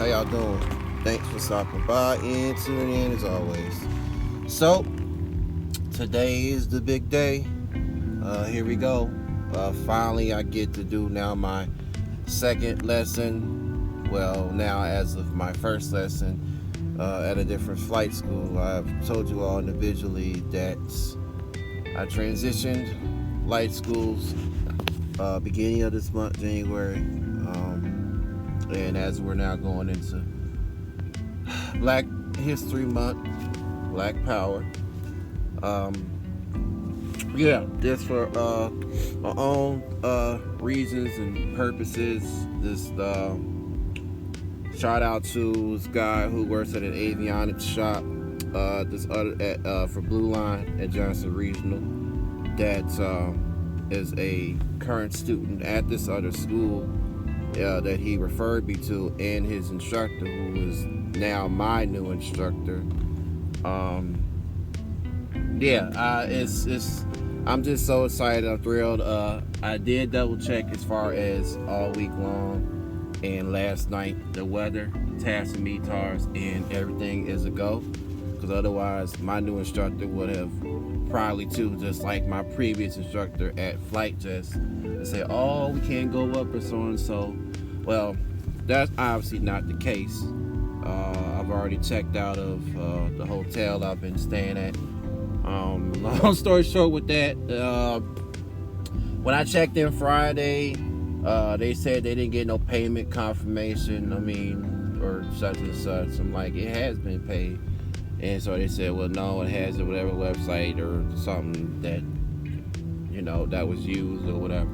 How y'all doing? Thanks for stopping by and tuning in as always. So, today is the big day. Here we go. Finally, I get to do now my second lesson. Well, now as of my first lesson at a different flight school. I've told you all individually that I transitioned flight schools beginning of this month, January. And as we're now going into Black History Month, Black Power, just for my own reasons and purposes, this shout out to this guy who works at an avionics shop, for Blue Line at Johnson Regional, that is a current student at this other school that he referred me to, and his instructor, who is now my new instructor. I'm just so excited. I'm thrilled. I did double check as far as all week long, and last night the weather, the TAFs and METARs, and everything is a go. Because otherwise, my new instructor would have probably too, just like my previous instructor at Flight Test, and say, "Oh, we can't go up," or so and so. Well, that's obviously not the case. I've already checked out of the hotel I've been staying at. Long story short with that, when I checked in Friday, they said they didn't get no payment confirmation, or such and such. I'm like, it has been paid. And so they said, well, no, it has it, whatever website or something that, that was used or whatever.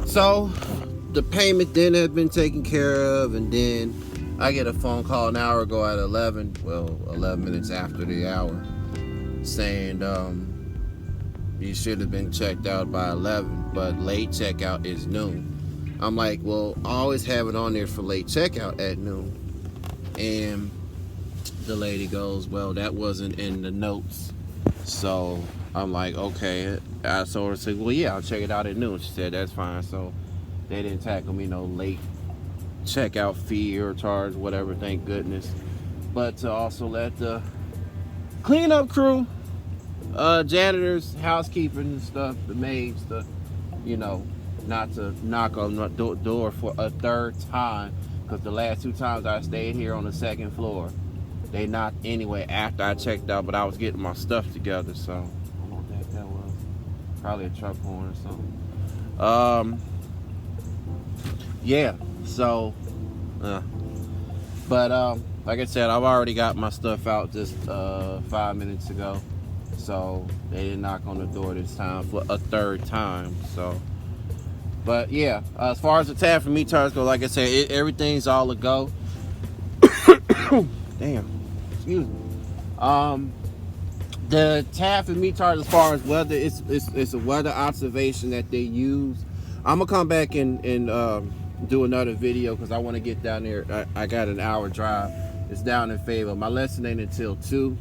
So the payment then had been taken care of, and then I get a phone call an hour ago at 11 minutes after the hour, saying you should have been checked out by 11, but late checkout is noon. I'm like, well, I always have it on there for late checkout at noon. And the lady goes, well, that wasn't in the notes. So I'm like, okay. I told her, said, well, yeah, I'll check it out at noon. She said, that's fine. So they didn't tackle me no late checkout fee or charge, whatever, thank goodness. But to also let the cleanup crew, janitors, housekeeping and stuff, the maids, not to knock on the door for a third time, because the last two times I stayed here on the second floor, they knocked anyway after I checked out, but I was getting my stuff together, so I don't know what that was. Probably a truck horn or something. Like I said, I've already got my stuff out just 5 minutes ago, so they didn't knock on the door this time for a third time. So, but yeah, as far as the TAF and METARs go, like I said, everything's all a go. Damn, excuse me. The TAF and METARs, as far as weather, it's a weather observation that they use. I'm gonna come back and do another video, because I want to get down there. I got an hour drive. It's down in Fayetteville. My lesson ain't until 2,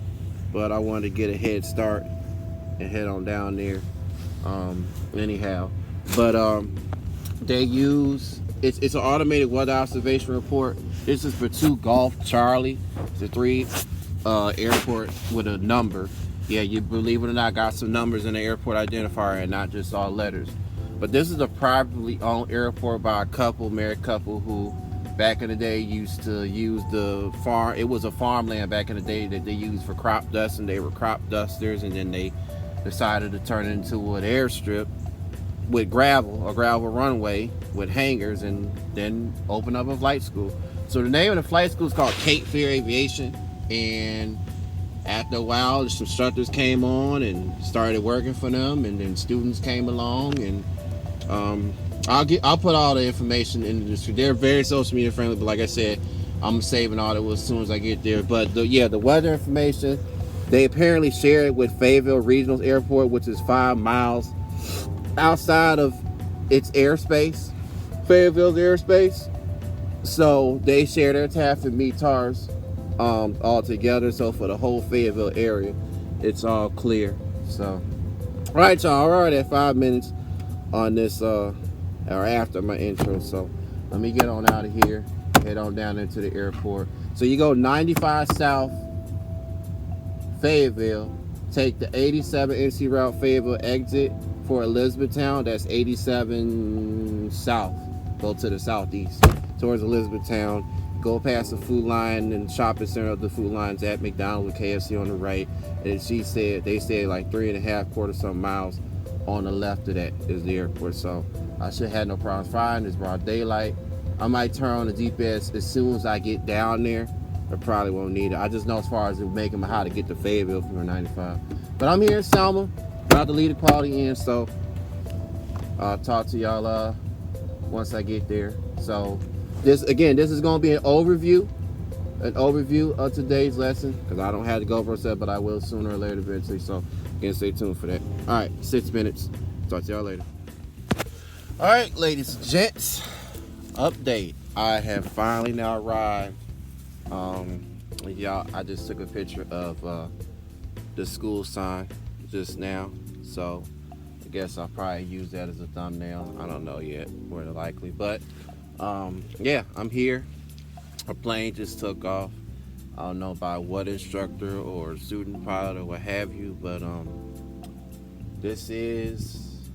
but I wanted to get a head start and head on down there. Anyhow, but they use it's an automated weather observation report. This is for 2 Golf Charlie. It's a 3 airport with a number. Yeah, you believe it or not, got some numbers in the airport identifier and not just all letters. But this is a privately owned airport by a married couple who back in the day used to use the farm. It was a farmland back in the day that they used for crop dusting. They were crop dusters, and then they decided to turn it into an airstrip with a gravel runway with hangars, and then open up a flight school. So the name of the flight school is called Cape Fear Aviation, and after a while, some instructors came on and started working for them, and then students came along, and I'll put all the information in the description. They're very social media friendly, but like I said, I'm saving all that as soon as I get there. But the weather information, they apparently share it with Fayetteville Regional Airport, which is 5 miles outside of its airspace, Fayetteville's airspace. So they share their TAF and METARs all together. So for the whole Fayetteville area, it's all clear. So, all right, y'all. All right, at 5 minutes on this, or after my intro. So let me get on out of here head on down into the airport. So you go 95 south, Fayetteville, take the 87 NC route Fayetteville exit for Elizabethtown. That's 87 south. Go to the southeast towards Elizabethtown. Go past the Food Line and shopping center of the Food Line's at McDonald's with KFC on the right. And they said like 3.5 quarter some miles on the left of that is the airport. So I should have no problems finding. It's broad daylight. I might turn on the GPS as soon as I get down there. I probably won't need it. I just know as far as making how to get to Fayetteville from 95. But I'm here in Selma, about to leave the quality in. So I'll talk to y'all once I get there. So this is going to be an overview of today's lesson, because I don't have to go over it, but I will sooner or later eventually. So again, stay tuned for that. All right, 6 minutes. Talk to y'all later. All right, ladies and gents, update. I have finally now arrived. Y'all, I just took a picture of the school sign just now, so I guess I'll probably use that as a thumbnail. I don't know yet, more than likely, but yeah, I'm here. A plane just took off. I don't know by what instructor or student pilot or what have you, but this is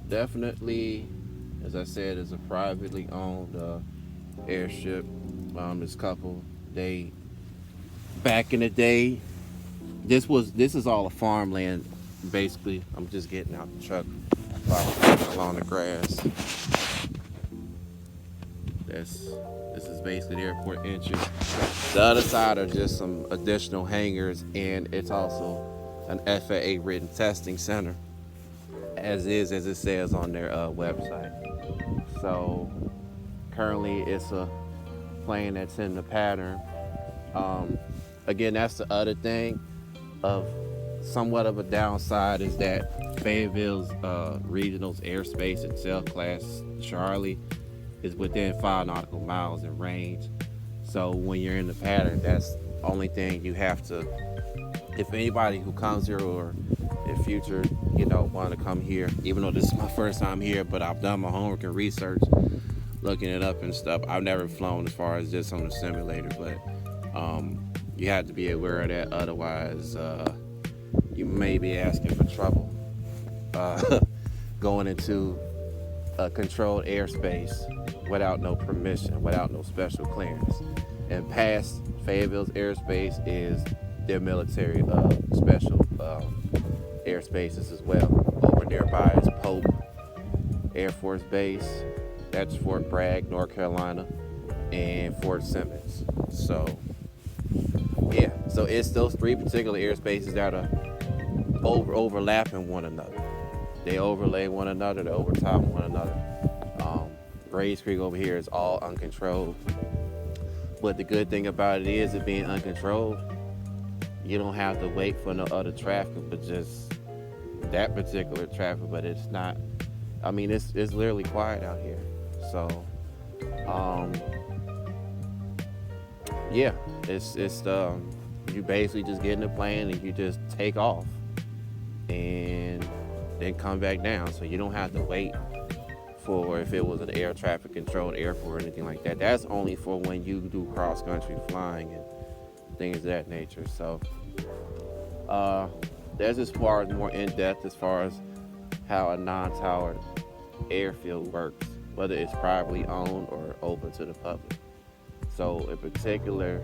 definitely, as I said, is a privately owned airship. This couple, back in the day, this is all a farmland basically. I'm just getting out the truck along the grass. This is basically the airport entrance. The other side are just some additional hangars, and it's also an FAA written testing center, as it says on their website. So currently it's a plane that's in the pattern. Again, that's the other thing of somewhat of a downside, is that Fayetteville's regional's airspace itself, class Charlie, is within 5 nautical miles in range. So when you're in the pattern, that's the only thing you have to, if anybody who comes here or in future, want to come here, even though this is my first time here, but I've done my homework and research, looking it up and stuff. I've never flown as far as just on the simulator, but you have to be aware of that. Otherwise, you may be asking for trouble going into a controlled airspace without no permission, without no special clearance. And past Fayetteville's airspace is their military special airspaces as well. Over nearby is Pope Air Force Base. That's Fort Bragg, North Carolina, and Fort Simmons. So yeah, so it's those 3 particular airspaces that are overlapping one another. They overlay one another, they overtop one another. Grays Creek over here is all uncontrolled. But the good thing about it is, it being uncontrolled, you don't have to wait for no other traffic, but just that particular traffic. But it's not, I mean, it's literally quiet out here. So, yeah, it's you basically just get in the plane and you just take off and then come back down. So you don't have to wait for, if it was an air traffic controlled airport or anything like that. That's only for when you do cross country flying and things of that nature. So that's as far as more in depth as far as how a non-towered airfield works, whether it's privately owned or open to the public. So in particular,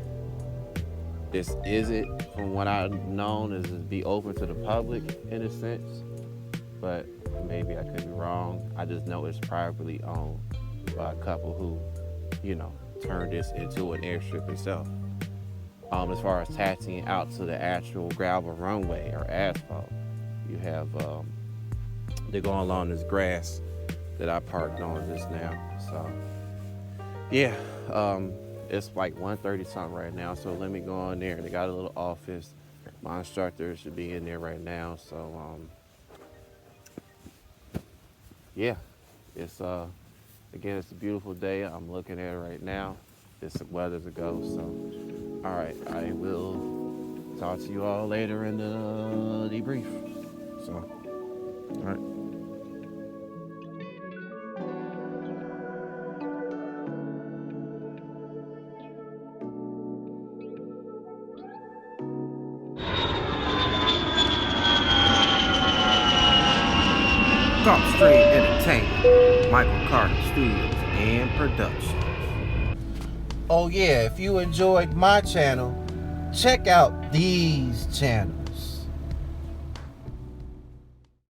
this isn't, from what I've known, is to be open to the public in a sense, but maybe I could be wrong. I just know it's privately owned by a couple who, turned this into an airstrip itself. As far as taxiing out to the actual gravel runway or asphalt, you have, they're going along this grass that I parked on just now. So yeah, it's like 1:30 something right now, so let me go on there. They got a little office. My instructor should be in there right now. So yeah, it's again, it's a beautiful day. I'm looking at it right now. It's the weather to go. So all right, I will talk to you all later in the debrief. So all right. Extreme Entertainment, Michael Carter Studios and Productions. Oh yeah, if you enjoyed my channel, check out these channels.